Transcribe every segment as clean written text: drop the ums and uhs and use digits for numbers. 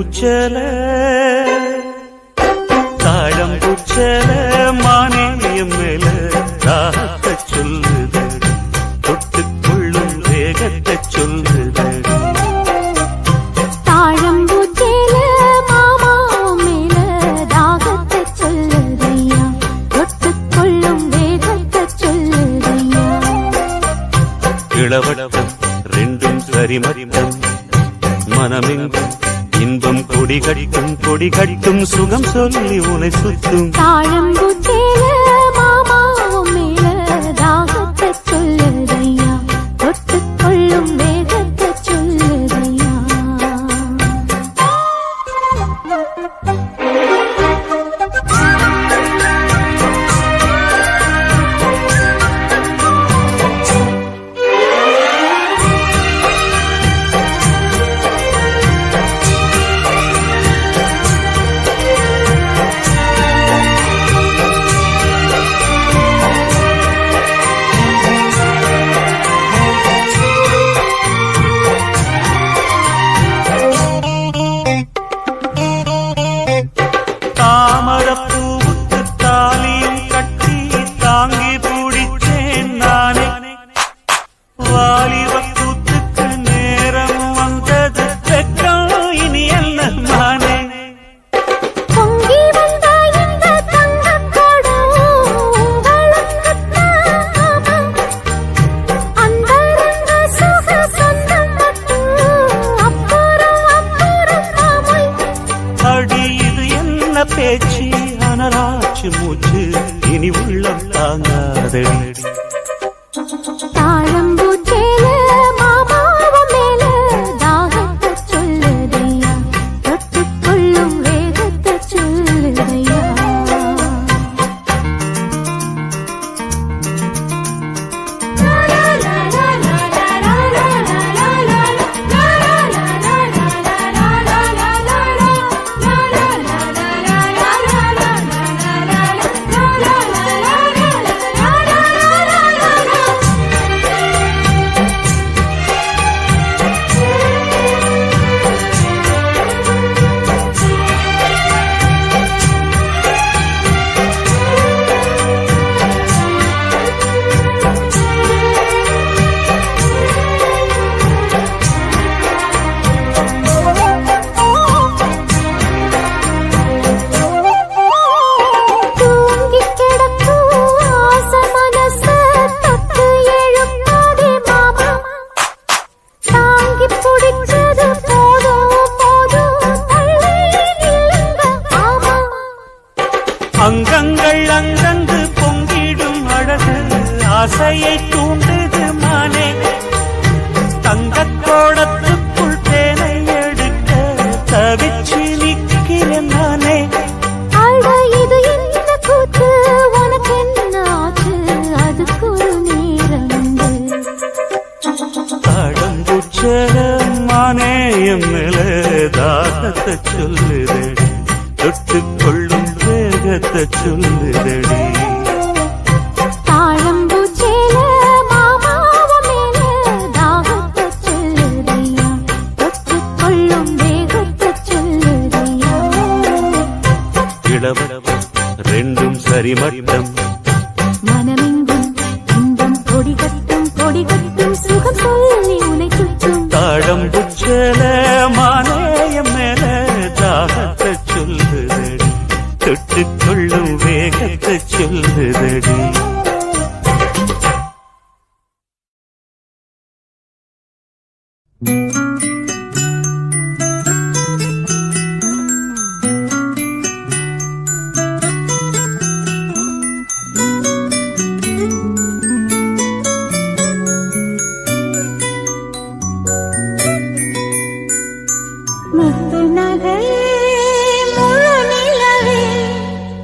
தாழம்பூச்சல தாழம்பூச்சல மானேயம் மேல தாகத்தை சொல்லுது தொட்டுக்கொள்ளும் வேகத்தை சொல்லுது தாழம்பூச்சல மாமா மேல தாகத்தை சொல்லுதையா தொட்டுக்கொள்ளும் வேகத்தை சொல்லுதையா இளவட்டம் ரெண்டும் சரிமரிடம் மனமெங்கும் இன்பம் கொடி கட்டும் சுகம் சொல்லி உனை சுத்தும் தாழம்பூச்சேல மாமாவும் மேல தாகத்தை சொல்லுதையா தொட்டுக்கொள்ளும் வேகத்தை சொல்லுதையா தாமரப்பூவுக்கு தாலியும் கட்டி தாங்கி பிடிச்சேன் நானே வாலிப கூத்துக்கு நேரம் வந்தது வெக்கம் இனி என்ன நானே பொங்கி வந்த இந்த தங்கக்கோடம் உங்களுக்குத்தான் அந்தரங்க சுக சொந்தம் மட்டும் அப்புறம் மாமை அடி இது என்ன பேச்சு அனராச்சு மூச்சு இனி உள்ளம் தாங்காதடி தாழம்பூச்சேல மாமாவும் மேல தாகத்தை சொல்லுதையா தொட்டுக்கொள்ளும் வேகத்தை சொல்லுதையா அங்கங்கள் அங்கங்கு பொங்கிடும் அழகு ஆசையை தூண்டுது மானே தங்கக்கோடத்துக்குள் தேனை எடுக்க தவிச்சு நிற்கிறேன் நானே இது என்ன கூத்து உனக்கு என்ன ஆச்சு அதுக்கு ஒரு நேரம் தாழம்பூச்சல மானேயம் மேல தாகத்தை சொல்லுதடி தொட்டுக்கொள்ளும் வேகத்தை சொல்லுதடி தாழம்பூச்சேல மாமாவும் மேல தாகத்தை சொல்லுதையா தொட்டுக்கொள்ளும் வேகத்தை சொல்லுதையா இளவட்டம் ரெண்டும் சரிமட்டம் மனமெங்கும் இன்பம் கொடி கட்டும் சுகம் சொல்லி உனை சுற்றும் தாழம்பூச்சல மானேயம் மேல தாகத்தை சொல்லுதடி தொட்டுக்கொள்ளும் வேகத்தை சொல்லுதடி முத்து நகை முழு நிலவே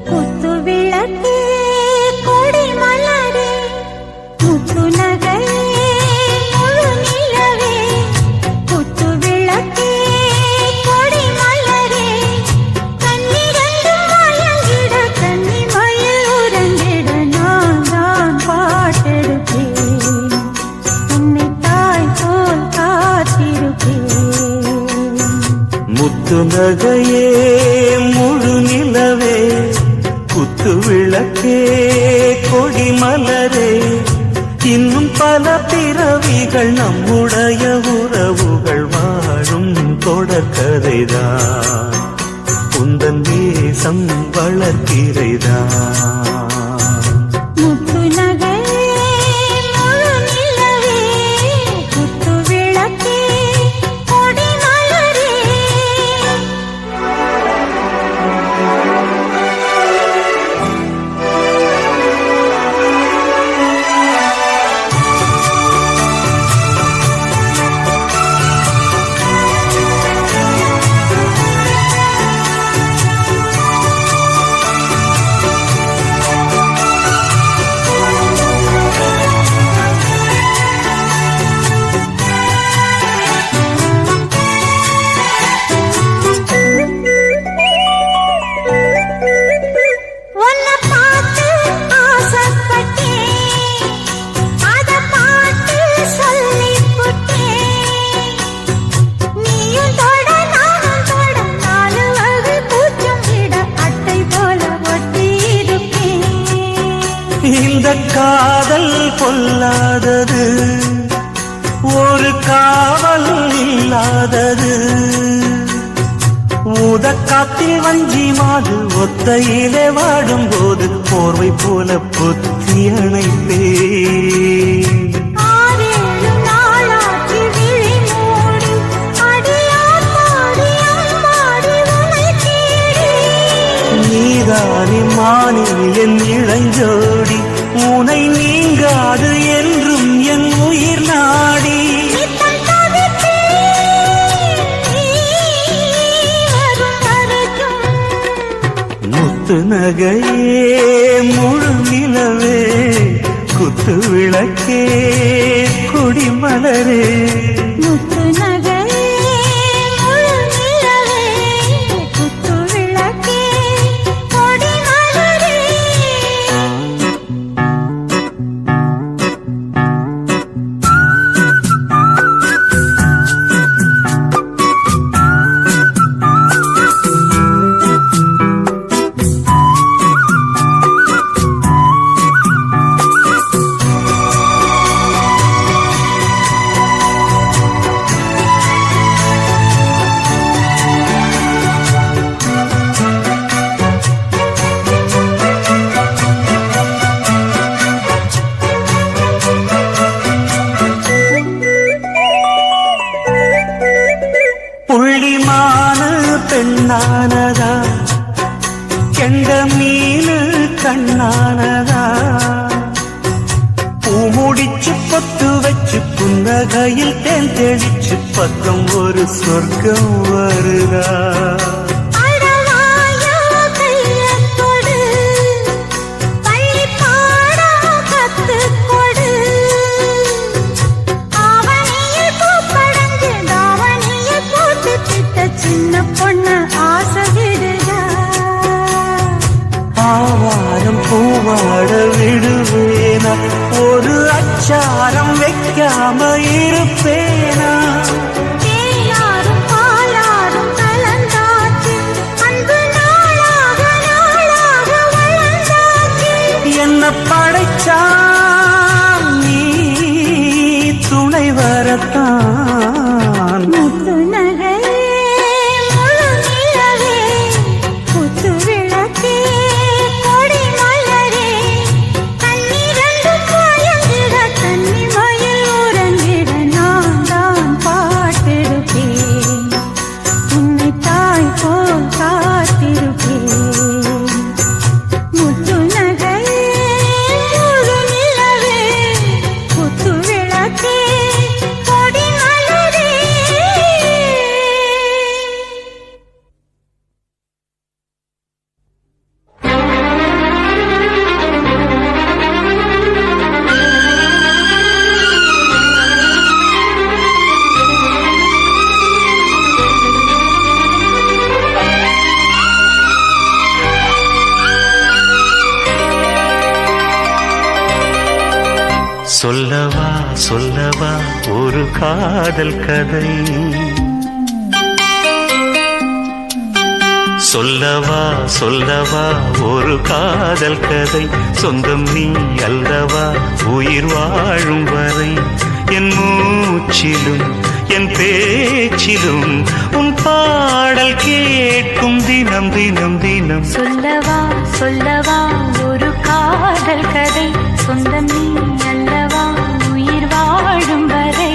முத்து விளக்கு கொடி மலரே முத்து நகை முழு நிலவே முத்து நகையே முழு நிலவே குத்து விளக்கே கொடி மலரே இன்னும் பல பிறவிகள் நம்முடைய உறவுகள் வாழும் தொடர்கதைதான் உந்தன் தேசம் வளர்க்கிறைதான் முத்து நகையே முழு நிலவே குத்து விளக்கே கொடி மலரே உன்னை பார்த்து ஆசைப்பட்டேன் அதை பார்த்து சொல்லிப் புட்டேன் நீயும் தொட நானும் தொட நாலு வகை பூச்சும் விட அட்டை போல ஒட்டி இருப்பேன் இந்த காதல் பொல்லாதது ஒரு காவல் இல்லாதது ஊதக்காத்தில் வஞ்சி மாது ஒத்தையிலே வாடும் போது போர்வை போல பொத்தி அணைப்பேன் ஆறேழு நாளாகி விழி மூடி அடியாடி அம்மாடி உனை தேடி நீதானே மானே என் இளஞ்சோடி உனை நீங்காது என்றும் என் உயிர் நாடி நித்தம் தவித்தேன் நீ வரும் வரைக்கும் முத்து நகையே முழு நிலவே குத்து விளக்கே கொடி மலரே முத்து நகையே முழு நிலவே குத்து விளக்கே கொடி மலரே புள்ளிமானு பெண்ணானதா கெண்ட மீனு கண்ணானதா பூமுடிச்சு பொட்டு வச்சு புன்னகையில் தேன் தெளிச்சு பக்கம் ஒரு சொர்க்கம் வருதா அடவாயா கையைத் தொடு பள்ளி பாடம் கத்துக் கொடு ஆவணியில் பூப்படைஞ்சு தாவணியில் போட்டு திட்ட சின்ன பொண்ணு ஆசை விடுதா ஆவாரம் பூவாட விடுவேனா ஒரு அச்சாரம் வைக்காம இருப்பேனா தேயாரும் பாலாரும் கலந்தாச்சு அன்பு நாளாக நாளாக வளர்ந்தாச்சு என்ன படைச்சான் நீ துணை வரத்தான் முத்து நகையே முழு நிலவே குத்து விளக்கே கொடி மலரே கண்ணிரண்டும் மயங்கிட கன்னி மயில் உறங்கிட நான் தான் பாட்டிருப்பேன் உன்னை தாய் போல் காத்திருப்பேன் முத்து நகையே முழு நிலவே குத்து விளக்கே கொடி மலரே சொல்லவா சொல்லவா ஒரு காதல் கதை சொல்லவா சொல்லவா ஒரு காதல் கதை சொந்தம் நீ அல்லவா உயிர் வாழும் வரை என் மூச்சிலும் என் பேச்சிலும் உன் பாடல் கேட்கும் தினம் தினம் தினம் சொல்லவா சொல்லவா ஒரு காதல் கதை சொந்தம் நீ அல்லவா உயிர் வாழும் வரை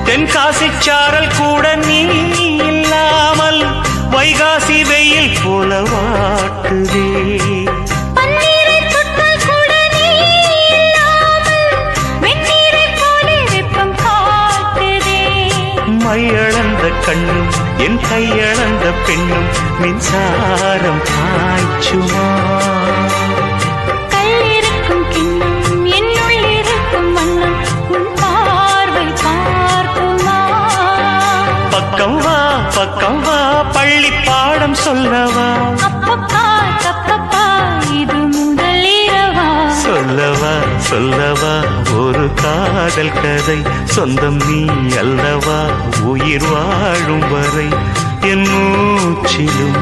தென்காசிச்சாரல் கூட நீ இல்லாமல் வைகாசி வெயில் போல வாட்டுதே மையளந்த கண்ணும் என் கையளந்த பெண்ணும் மின்சாரம் பாய்ச்சுமா கல்லிருக்கும் கிண்ணம் என்னுள் இருக்கும் வண்ணம் உன் பார்வை பார்க்குமா பக்கம் வா பள்ளி பாடம் சொல்லவா அப்பப்பா தப்பப்பா இது முதலிரவா சொல்லவா சொல்லவா ஒரு காதல் கதை சொந்தம் நீ அல்லவா உயிர் வாழும் வரை என் மூச்சிலும்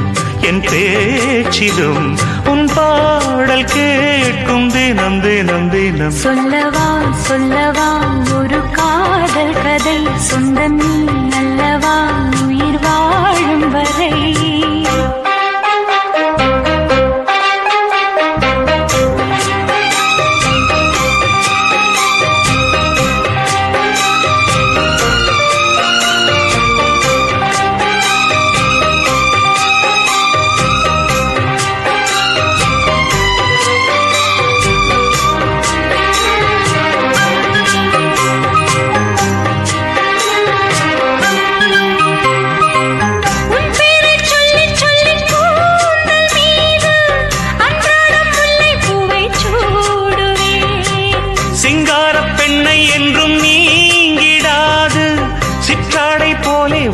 என் பேச்சிலும் உன் பாடல் கேட்கும் தினம் தினம் தினம் சொல்லவா சொல்லவா ஒரு காதல் கதை சொந்தம் நீ அல்லவா உயிர் வாழும் வரை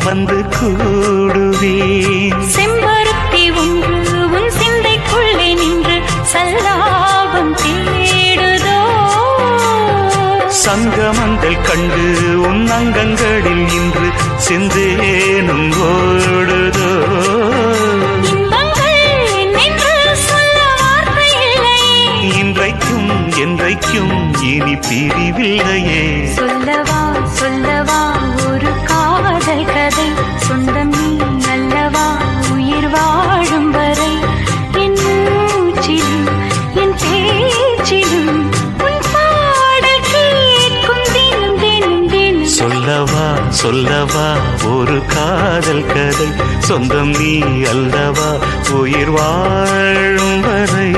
வந்து கூடுவேன் செம்பருத்தி ஒன்று உன் சிந்தைக்குள்ளே நின்று சல்லாபம் தேடுதோ சங்கமங்கள் கண்டு உன் அங்கங்களில் இன்று சிந்தேனும் ஓடுதோ இன்றைக்கும் என்றைக்கும் இனி பிரிவில்லையே சொல்லவா சொல்லவா ஒரு காதல் கதை சொந்தம் நீ அல்லவா உயிர் வாழும் வரை என் மூச்சிலும் என் பேச்சிலும் உன் பாடல் கேட்கும் தினம் தினம் தினம் சொல்லவா சொல்லவா ஒரு காதல் கதை சொந்தம் நீ அல்லவா உயிர் வாழும் வரை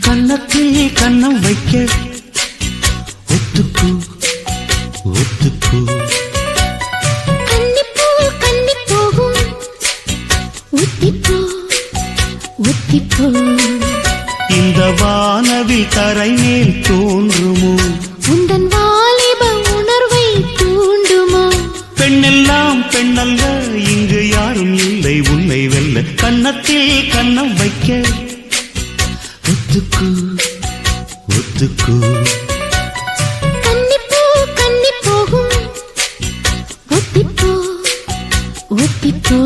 கன்னத்தில் கண்ணம் வைக்க ஒத்துக்கு ஒத்துக்கு கன்னிப்பூ கன்னி போகும் ஒத்திப்போ ஒத்திப்போ இந்த வானவில் தரை மேல் தோன்றுமோ உந்தன் வாலிப உணர்வை தூண்டுமோ பெண்ணெல்லாம் பெண்ணல்ல இங்கு யாரும் இல்லை உன்னை வெல்ல கன்னத்தில் கண்ணம் வைக்க ஒத்துக்கு ஒத்துக்கு கன்னிப்பூ கன்னி போகும் ஒத்திப்போ ஒத்திப்போ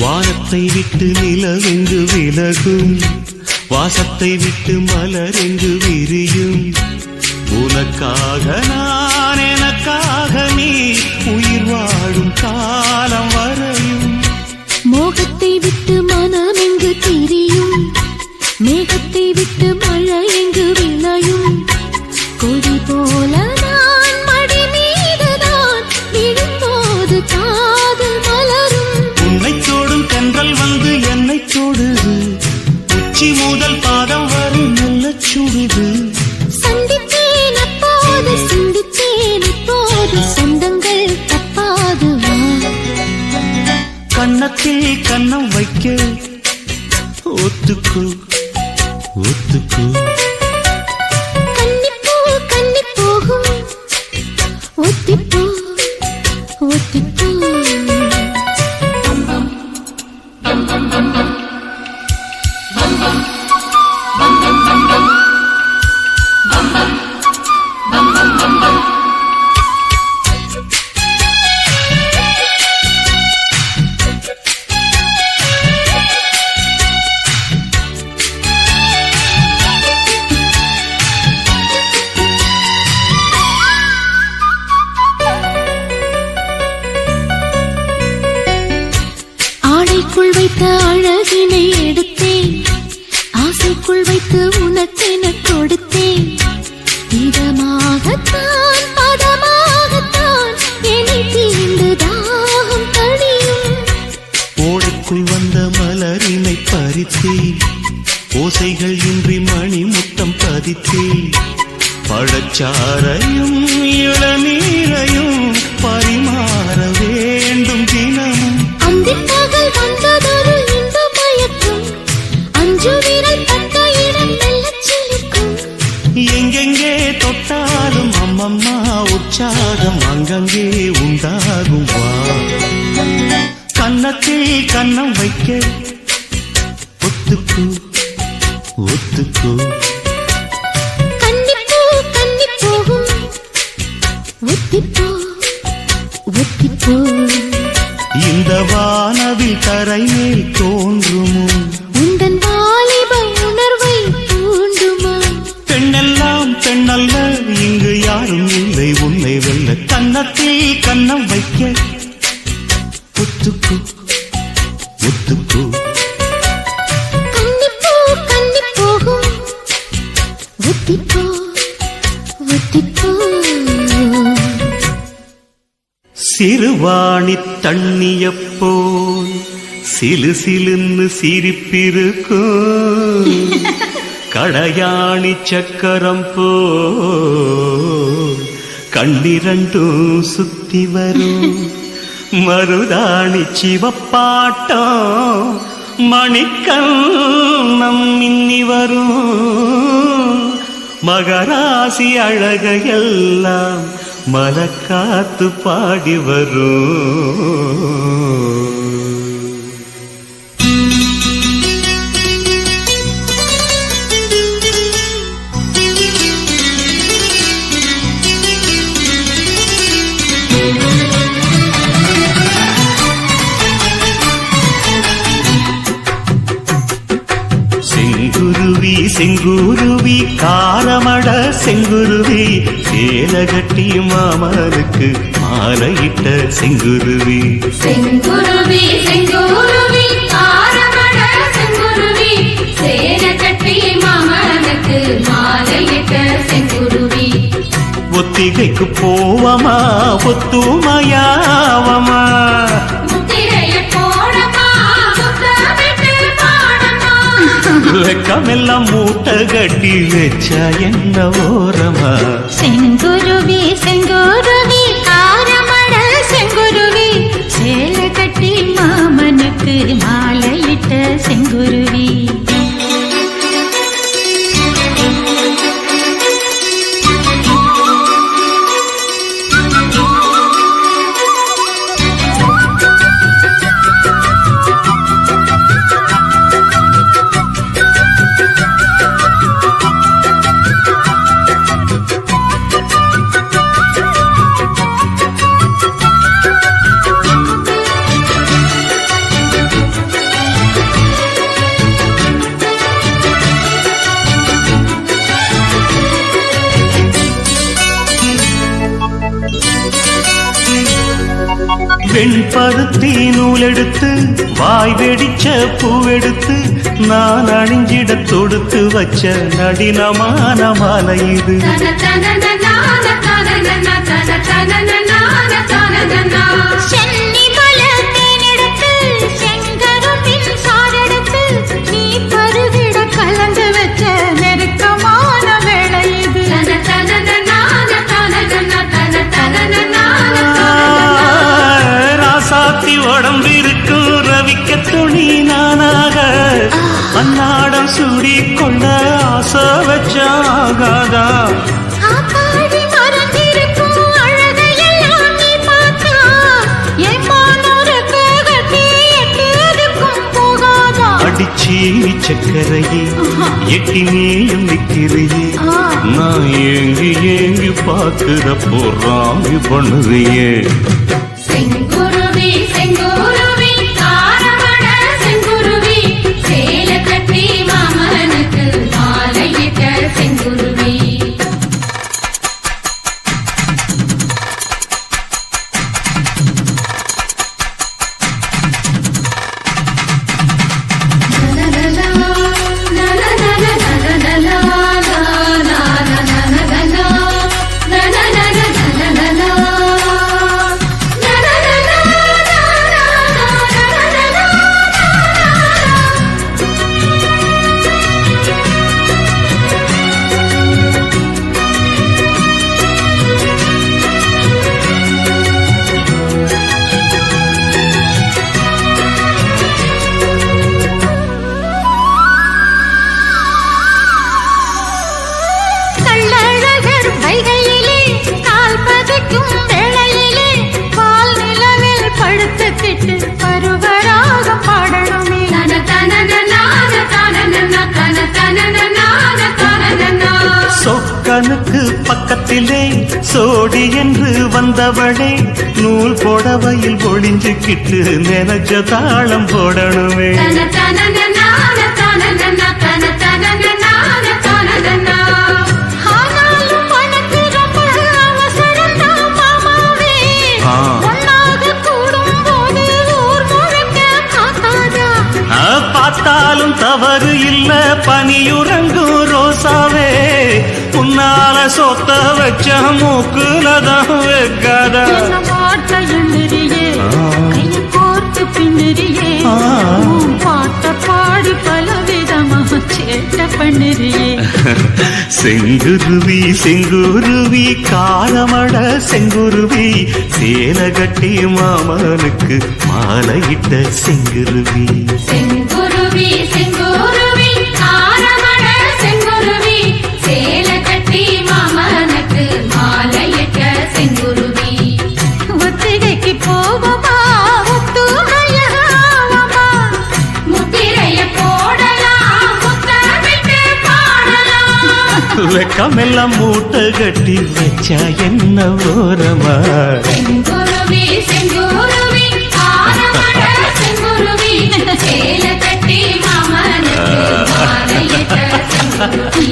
வானத்தை விட்டு நிலவெங்கு விலகும், வாசத்தை விட்டு மலரெங்கு விரியும். உனக்காக நான், எனக்காக நீ, உயிர் வாழும் காலம் வரையும். மோகத்தை விட்டு மனம் எங்கு திரியும், மேகத்தை விட்டு மழை எங்கு விளையும். கொடி போல நான் மடி மீதுதான் விழும்போது காதல் மலரும். உன்னை தோடும் தென்றல் வந்து என்னை தொடுது, உச்சி முதல் பாதம் வரை நல்ல சுடுது. சந்தித்தேன் அப்போது, சிந்தித்தேன் இப்போது, சொந்தங்கள் தப்பாது வா. கன்னத்தில் கன்னம் வைக்க ஒத்துக்கு ஒத்துக்கு. கன்னிப்பூ கன்னி போகும், ஒத்திப்பூ ஒத்திப்பூ. ஆடைக்குள் வைத்த அழகினை எடுத்தேன், ஆசைக்குள் வைத்து உனக்கென கொடுத்தேன். இதமாகத்தான் பதமாகத்தான் என்னை தீண்டு தாகம் தணியும். ஓடைக்குள் வந்த மலரினை பறித்தேன், ஓசைகள் இன்றி மணி முத்தம் பதித்தேன். பழச்சாரையும் இளநீரையும் பரிமாற வேண்டும் தினமும். அந்திப்பகல் வந்ததொரு இன்ப மயக்கம், அஞ்சு விரல் பட்ட இடம் மெல்லச் சிலிர்க்கும். எங்கெங்கே தொட்டாலும் அம்மம்மா உற்சாகம் அங்கங்கே உண்டாகும் வா. கன்னத்தில் கன்னம் வைக்க ஒத்துக்கு ஒத்துக்கு. கன்னிப்பூ கன்னி போகும், ஒத்திப்பூ ஒத்திப்பூ. இந்த வானவில் தரை மேல் தோன்றுமோ, உந்தன் வாலிப உணர்வை தூண்டுமா. பெண்ணெல்லாம் பெண்ணல்ல, இங்கு யாரும் இல்லை உன்னை வெல்ல. கன்னத்தில் கன்னம் வைக்க ஒத்துக்கு ஒத்துக்கு. கன்னிப்பூ கன்னி போகும், ஒத்திப்பூ ஒத்திப்பூ. சிறுவாணி தண்ணியப்போல் சிலு சிலுன்னு சிரிப்பிருக்கும், கடையாணி சக்கரம் போல் கண்ணிரண்டும் சுத்தி வரும். மருதாணி சிவப்பாட்டம் மணிக்கண்ணம் மின்னி வரும். மகராசி அழகையெல்லாம் மலக்காத்து பாடி வரும். செங்குருவி செங்குருவி காரமட செங்குருவி, சேலகட்டி மாமனுக்கு மாலையிட்ட செங்குருவி. செங்குருவி செங்குருவி காரமட செங்குருவி, சேலகட்டி மாமனுக்கு மாலையிட்ட செங்குருவி. ஒத்திகைக்கு போவமா ஒத்துமையாவமா, வெக்கமெல்லாம் மூட்டை கட்டி வச்சா என்ன ஓரமா. செங்குருவி செங்குருவி காரமட செங்குருவி, சேல கட்டி மாமனுக்கு மாலையிட்ட செங்குருவி. வெண்பருத்தி நூலெடுத்து வாய் வெடிச்ச பூவெடுத்து நான் அணிஞ்சிட தொடுத்து வச்ச நடினமான மாலை இது. சென்னி மலத்தேனெடுத்து செங்கரும்பின் சாரெடுத்து நீ பருவிட கலந்து வச்ச நெருக்கமான வேளை இது. ராசாத்தி உடம்பிருக்கும் ரவிக்க துணி நானாக அன்னாடம் சூடி கொண்ட ஆசை வச்சாகாதா. ஆத்தாடி மறந்திருக்கும் அழகையெல்லாம் நீ பார்த்தா என் மானோருக்கு கட்டி எட்டுக்கும் போகாதா. அடிச்சி சக்கரையே எட்டி நீயும் நிக்கிறையே நான் ஏங்கி ஏங்கி பார்க்கிறப்போ ராங்கி பண்ணுறியே. செங்குருவி செங்குருவி காரமட செங்குருவி சேல கட்டி மாமனுக்கு மாலையிட்ட செங்குருவி. கள்ளழகர் வைகையிலே கால் பதிக்கும் வேளையிலே பால் நிலவில் படுத்துக்கிட்டு பருவராகம் பாடணுமே. சொக்கனுக்கு பக்கத்திலே சோடி என்று வந்தவளே நூல் போடவையில் ஒளிஞ்சுக்கிட்டு நினைச்ச தாளம் போடணுமே. ஆனாலும் உனக்கு ரொம்ப அவசரம்தான் மாமாவே. ஒன்னாக கூடும்போது ஊர் முழுக்க காத்தாதா. பார்த்தாலும் தவறு இல்ல பனியுறங்கும் ரோசாவே உன்னால சொத்த வச்ச மூக்குலதான் வைக்காத. என்ன மாட்ட எண்ணிரியே கையை கோர்த்து பின்னிரியே பாட்ட பாடி பலவிதமாக சேட்ட பண்ணிரியே. செங்குருவி செங்குருவி காரமட செங்குருவி சேல கட்டி மாமனுக்கு மாலையிட்ட செங்குருவி. செங்குருவி செங்குருவி காரமட செங்குருவி சேல கட்டி மாமனுக்கு மாலையிட்ட செங்குருவி. ஒத்திகைக்கு போவோமா ஒத்துமையாவமா முத்திரைய போடலாம் முத்தமிட்டு பாடலாம். வெக்கமெல்லாம் மூட்டை கட்டி வச்சா என்ன ஓரமா. செங்குருவி செங்குருவி காரமட செங்குருவி சேல கட்டி மாமனுக்கு மாலையிட்ட செங்குருவி.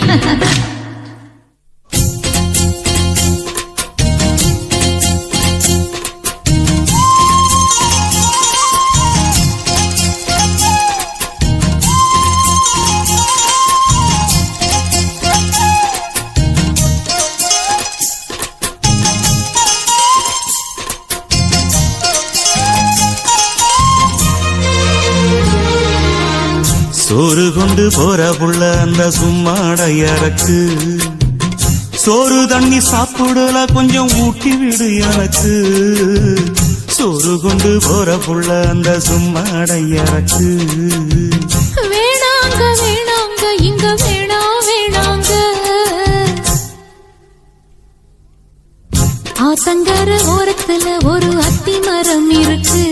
சோறு கொண்டு போற புள்ள அந்த சும்மாடையறக்கு சோறு தண்ணி சாப்பிடல கொஞ்சம் ஊட்டி விடு எனக்கு. சோறு கொண்டு போற புள்ள அந்த சும்மாடையறக்கு. வேணாங்க வேணாங்க இங்க வேணாங்க ஆத்தங்கர ஓரத்துல ஒரு அத்தி மரம் இருக்கு.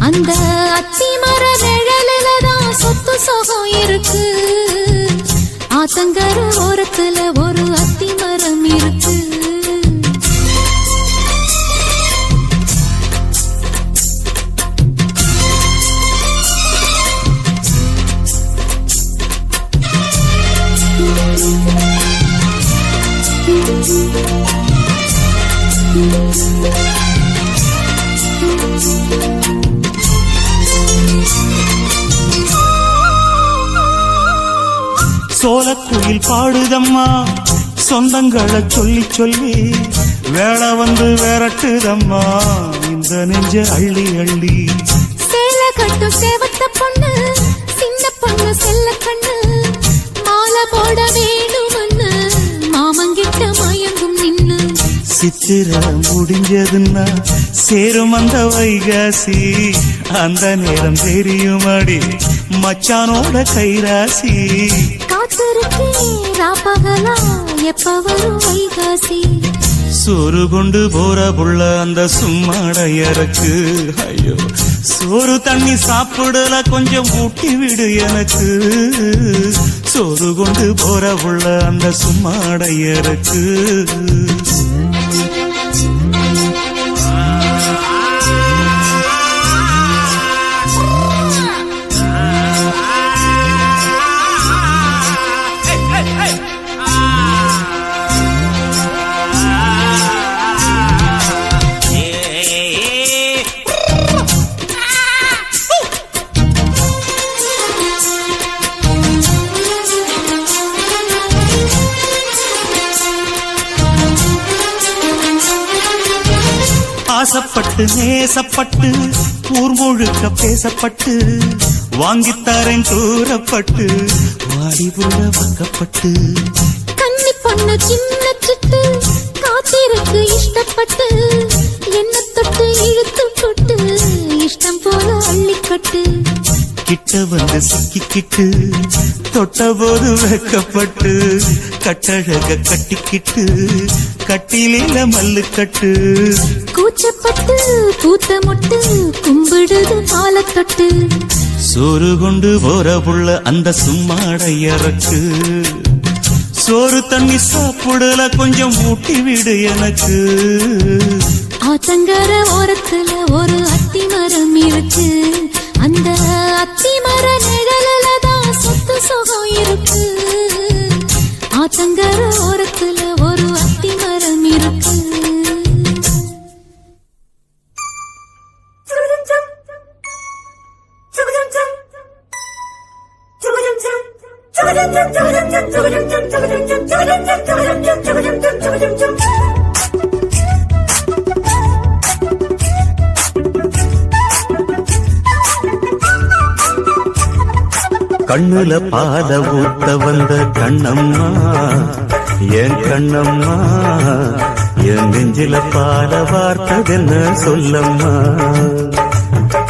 அந்த அத்தி மர நிழலில்தான் சொத்து சுகம் இருக்கு. ஆத்தங்கர ஓரத்துல ஒரு அத்தி மரம் இருக்கு. சோலக்குயில் பாடுதம்மா சொந்தங்களை சொல்லி சொல்லி வேளை வந்து விரட்டுதம்மா இந்த நெஞ்ச அள்ளி அள்ளி. சேல கட்டும் சேவத்த பொண்ணு சின்ன பொண்ணு செல்ல கண்ணு மாலை போட வேணும்னு மாமங்கிட்ட மயங்கும் நின்னு. சித்திர முடிஞ்சதுன்னா சேரும் அந்த வைகாசி அந்த நேரம் தெரியுமாடி மச்சானோட கைராசி. காத்திருக்கேன் ராப்பகலா எப்ப வரும் வைகாசி. சோறு கொண்டு போற புள்ள அந்த சும்மாடையறக்கு ஐயோ சோறு தண்ணி சாப்பிடல கொஞ்சம் ஊட்டி விடு எனக்கு. சோறு கொண்டு போற புள்ள அந்த சும்மாடையறக்கு. ஆசப்பட்டு நேசப்பட்டு ஊர் முழுக்க பேசப்பட்டு வாங்கித்தாரேன் தூரப்பட்டு வாடி புள்ள வாக்கப்பட்டு. கன்னி பொண்ணு சின்ன சிட்டு காத்திருக்கு இஷ்டப்பட்டு என்ன தொட்டு இழுத்து தொட்டு இஷ்டம் போல அள்ளிக்கட்டு. கிட்ட வந்து சிக்கிக்கிட்டு தொட்ட போது வைக்கப்பட்டு கட்டழக கட்டிக்கிட்டு கட்டிலில மல்லு கட்டு. கூச்சப்பட்டு பூத்த முட்டு கும்பிடுது மாலை தொட்டு. சோறு கொண்டு போற புள்ள அந்த சும்மாடையறக்கு. சோறு தண்ணி சாப்பிடல கொஞ்சம் ஊட்டி விடு எனக்கு. ஆத்தங்கர ஓரத்துல ஒரு அத்தி மரம் இருக்கு அந்த அத்தி மர நிழலதான் சொத்து சுகம் இருக்கு. ஆத்தங்கர ஓரத்துல ஒரு அத்தி மரம் இருக்கு. கண்ணுல பால ஊத்த வந்த கண்ணம்மா என் கண்ணம்மா என் நெஞ்சில பால வார்த்ததென்ன சொல்லம்மா.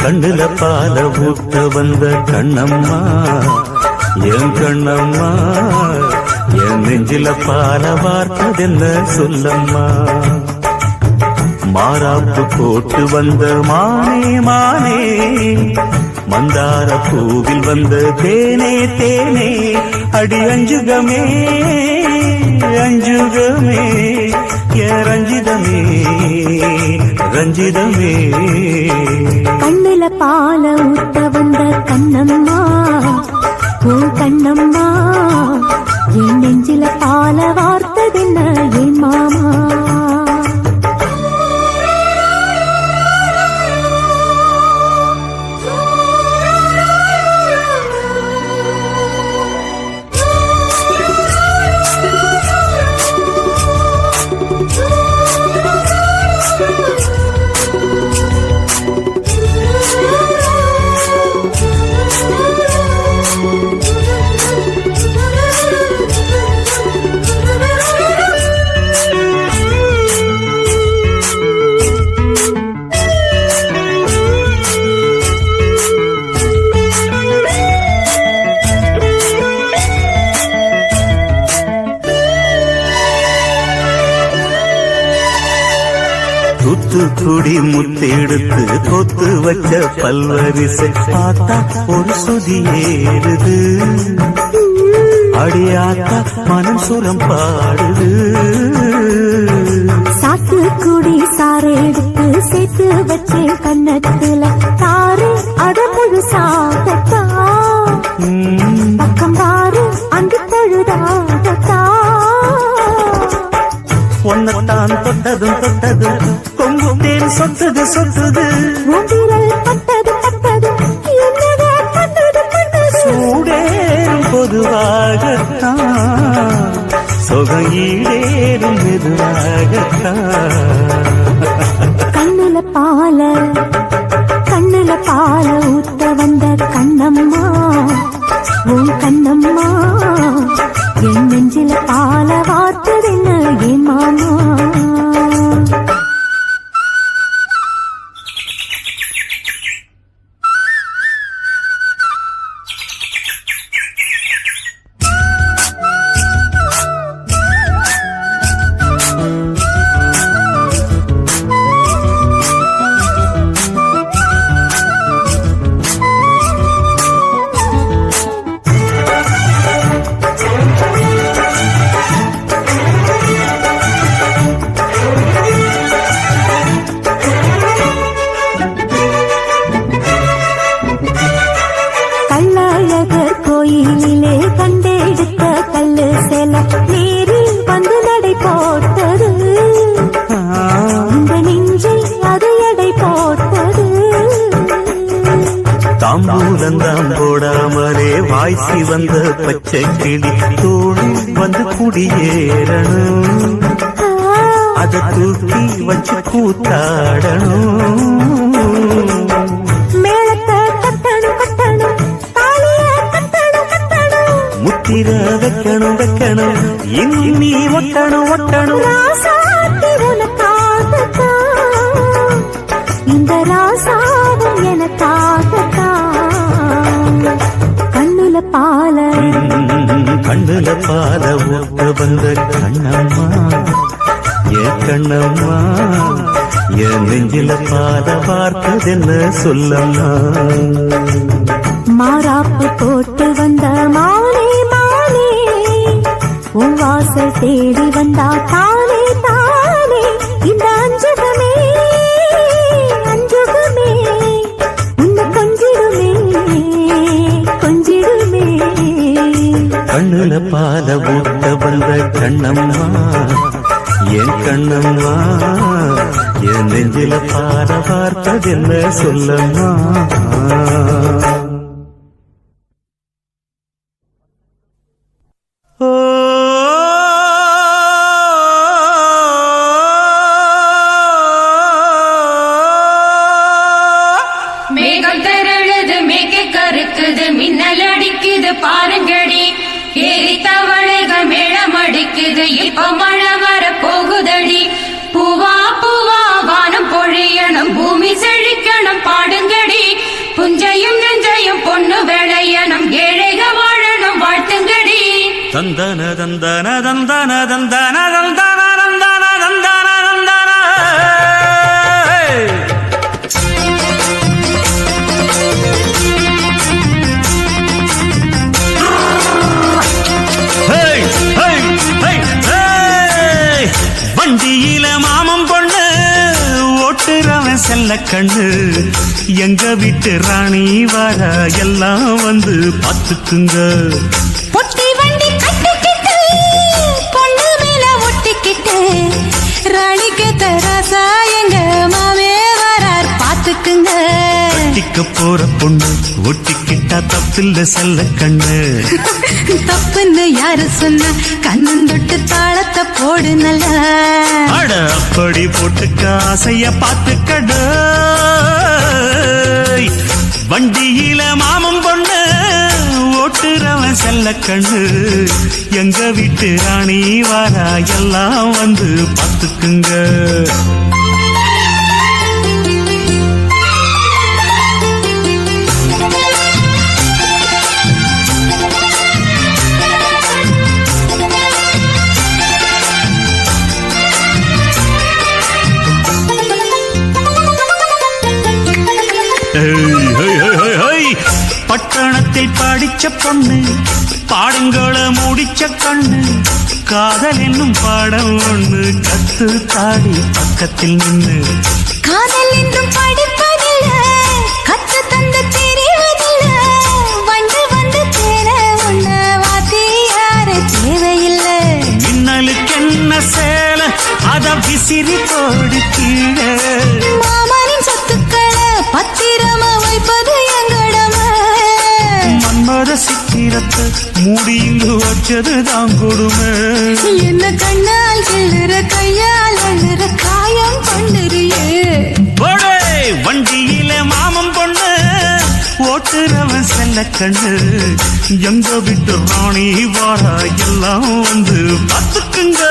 கண்ணுல பால ஊத்த வந்த கண்ணம்மா என் கண்ணம்மா என் நெஞ்சில பால வார்த்ததென்ன சொல்லம்மா. மாறாப்பு போட்டு வந்த மானே மானே மந்தார பூவில் வந்த தேனே தேனே அடி அஞ்சுகமே அஞ்சுகமே ரஞ்சிதமே ரஞ்சிதமே. கண்ணுல பால ஊத்த வந்த கண்ணம்மா உன் கண்ணம்மா என் நெஞ்சில பால வார்த்ததென்ன என் மாமா. தூத்துக்குடி முத்தெடுத்து கொத்து வச்ச பல்வரிசை பார்த்தா ஒரு சுதி ஏறுது. அடியாத்தா மனம் சுரம் பாடுது. சாத்துக்குடி சாறு எடுத்து சேர்த்து வச்சே கண்ணத்துல தாரு அட முழுசாகத்தா பக்கம் பாரு அங்கு தழுதாகத்தா. ஒன்னத்தான் தொட்டதும் தொட்டதும் கொங்கும் தேன் சொத்தது சொத்தது. பட்டது பட்டது சூடேறும் பொதுவாகத்தான் சோகம் ஈடேறும் மெதுவாகத்தான். கண்ணுல பால ஊத்த வந்த கண்ணம்மா உன் கண்ணம்மா என் நெஞ்சில பால வார்த்ததென்ன என் மாமா. கோயிலிலே கண்டெடுத்த கல்லு செல நீரில் வந்து நடை போட்டது இந்த நெஞ்சில் அது எடை போட்டது. தாம்பூலந்தாம் போடாமலே வாய்ச்சி வந்த பச்சை கிளி தோழி வந்து குடியேறணும், அதை தூக்கி வச்சு கூத்தாடணும். முத்திர வைக்கணும் வைக்கணும் இன்னி ஒட்டணும் ஒட்டணும். இந்த ராசாவும் எனக்காகத்தான். கண்ணுல பால ஊத்த வந்த கண்ணம்மா என் கண்ணம்மா என் நெஞ்சில பாத பார்த்ததென்ன சொல்லம்மா. மாறாப்பு போட்டு வந்த மாலே மாலே உன் வாசல் தேடி வந்தா தானே தானே இந்த அஞ்சுகமே அஞ்சுகமே உன்னை கொஞ்சிடுமே கொஞ்சிடுமே. கண்ணுல பாத ஊத்த வந்த கண்ணம்மா என் கண்ணம்மா என் நெஞ்சில பாத பார்த்ததென்ன சொல்லம்மா. மேகம் திரழுது மேக கருக்குது மின்னல் அடிக்குது பாருங்கடி ஏறி தவளைகள் மேளம் அடிக்குது இப்ப மழை வர போகுதடி. பூவா பூவா வானம் பொழியணும் பூமி செழிக்கணும் பாடுங்கடி புஞ்சையும் நெஞ்சையும் பொண்ணு விளையணும் ஏழைக வாழணும் வாழ்த்துங்கடி. தந்தன தந்தன தந்தன தந்தன தந்தன தந்தன தந்தன தந்தன. வண்டியில மாமம் பொண்ணு ஓட்டுறவன் செல்ல கண்ணு எங்க வீட்டு ராணி வர எல்லாம் வந்து பார்த்துக்குங்க. பொட்டி வண்டி கட்டிக்கிட்டு பொண்ணு மேல ஒட்டிக்கிட்டு ராணிக்கு தராசா எங்க மாமே வரார் பாத்துக்குங்க. கட்டிக்க போற பொண்ணு ஒட்டிக்கிட்டா தப்பில்ல செல்ல கண்ணு. தப்புன்னு யாரு சொன்ன கண்ணன் தொட்டு தாளத்தை போடு நல்லா. அட அப்படி போட்டுக்க ஆசைய பார்த்துக்கட. வண்டியில மாமம் பொண்ணு ஓட்டுறவன் செல்ல கண்ணு எங்க வீட்டு ராணி வாரா எல்லாம் வந்து பார்த்துக்குங்க. பட்டணத்தில் படிச்ச பொண்ணு பாடங்களை முடிச்ச கண்ணு காதல் என்னும் பாடம் ஒண்ணு கத்து தாடி பக்கத்தில் நின்று. காதல் என்றும் படிப்பதில்ல கத்து தந்து தெரிவதில்ல வந்து வந்து தேர உன்ன வாத்தியார தேவையில்லை. மின்னலுக்கு என்ன சேல அத விசிறி போடு கீழே. மாமனின் சொத்துக்களை பத்திரமா வைப்பது எங்கடம. மன்மத சித்திர கண்ணத்தை மூடி இங்கு வச்சதுதான் கொடுமை. என்ன கண்ணால் கிள்ளுற கையால் அள்ளுற காயம் பண்ணுறியே. போடே வண்டியில மாமன் பொண்ணு ஓட்டுறவன் செல்ல கண்ணு எங்க விட்டு ராணி வாரா எல்லாம் வந்து பார்த்துக்குங்க.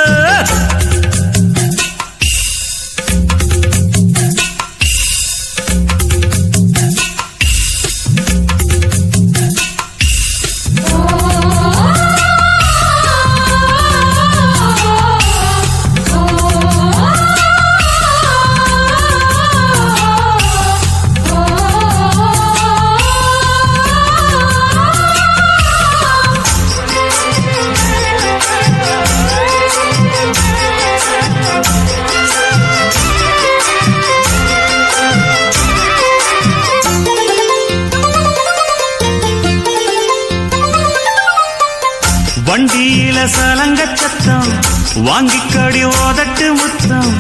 வண்டியில சலங்க சத்தம் வாங்கிக்கடி ஓதட்டு முத்தம்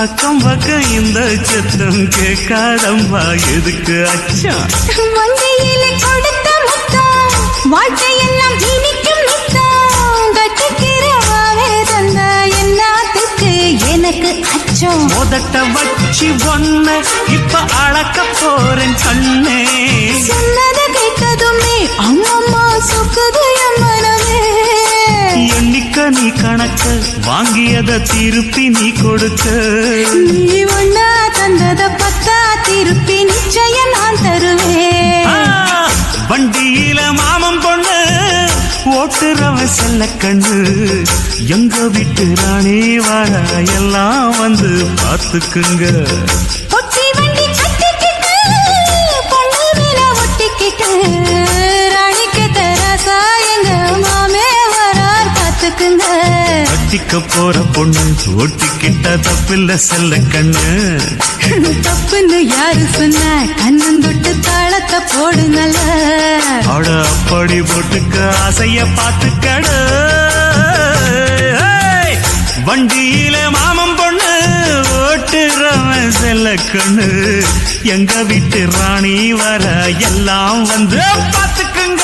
அக்கம் பக்கம் இந்த சத்தம் கேட்காதம்மா எதுக்கு அச்சம். வண்டியில கொடுத்த முத்தம் வாழ்க்கையெல்லாம் இனிக்கும் நித்தம் கட்டிக்கிறவாவே தந்த எல்லாத்துக்கு எனக்கு அச்சம். ஓதட்ட வச்சு ஒன்ன இப்ப அளக்க போறேன் கண்ணே. சொன்னதை கேட்டதுமே அம்மம்மா சொக்குது என் மனமே. எண்ணிக்க நீ கணக்க வாங்கியத திருப்பி நீ கொடுக்க. நீ ஒன்னா தந்தத பத்தா திருப்பி நிச்சயம் நான் தருவேன். வண்டியில மாமன் பொண்ணு ஓட்டுறவன் செல்ல கண்ணு எங்க வீட்டு ராணி வர எல்லாம் வந்து பார்த்துக்குங்க. ஒட்டி வண்டி கட்டிக்கிட்டு பொண்ணு மேல ஒட்டிக்கிட்டு ராணிக்கு தராசா எங்க மாமே வரார் பார்த்துக்குங்க. கட்டிக்க போற பொண்ணு ஒட்டிக்கிட்ட தப்பில்ல செல்ல கண்ணு. தப்புன்னு யாரு சொன்ன கண்ணன் தொட்டு தாளத்தை போடுங்கள. அட அப்படி போட்டுக்க ஆசைய பார்த்துக்கடு. வண்டியில மாமன் பொண்ணு ஓட்டுறவன் செல்ல கண்ணு எங்க வீட்டு ராணி வர எல்லாம் வந்து பார்த்துக்குங்க.